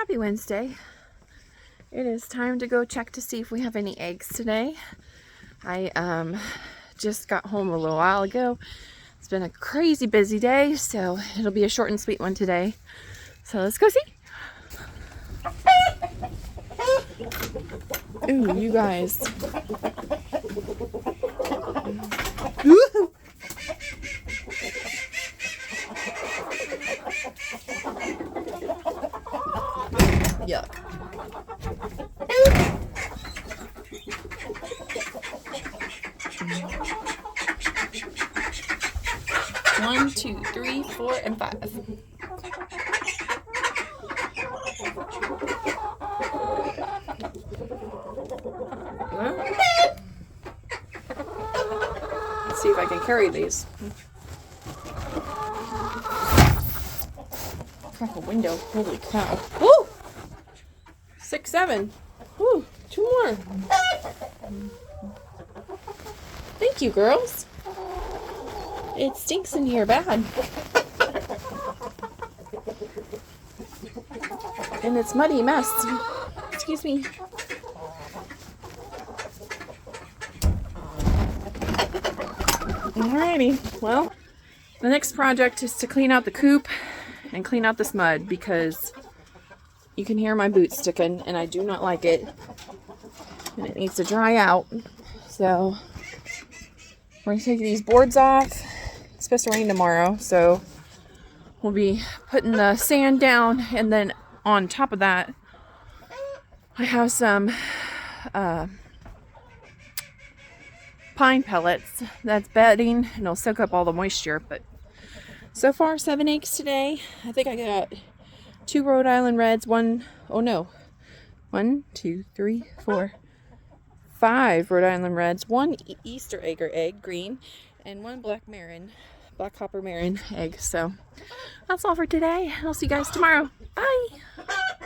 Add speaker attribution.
Speaker 1: Happy Wednesday. It is time to go check to see if we have any eggs today. I just got home a little while ago. It's been a crazy busy day, so it'll be a short and sweet one today. So let's go see. Ooh, you guys. Yuck. One, two, three, 4, and 5. Let's see if I can carry these. Crack a window. Holy cow. Woo! 6, 7. Woo! 2 more. Thank you, girls. It stinks in here bad. And it's muddy mess. Excuse me. Alrighty. Well, the next project is to clean out the coop and clean out this mud because you can hear my boots sticking and I do not like it. And it needs to dry out. So we're going to take these boards off. It's supposed to rain tomorrow, so we'll be putting the sand down, and then on top of that I have some pine pellets. That's bedding and it'll soak up all the moisture. But so far 7 eggs today. I think I got 2 Rhode Island Reds, 1, 2, 3, 4, 5 Rhode Island Reds, 1 Easter egg green, and 1 black hopper Marin egg. So that's all for today. I'll see you guys tomorrow. Bye.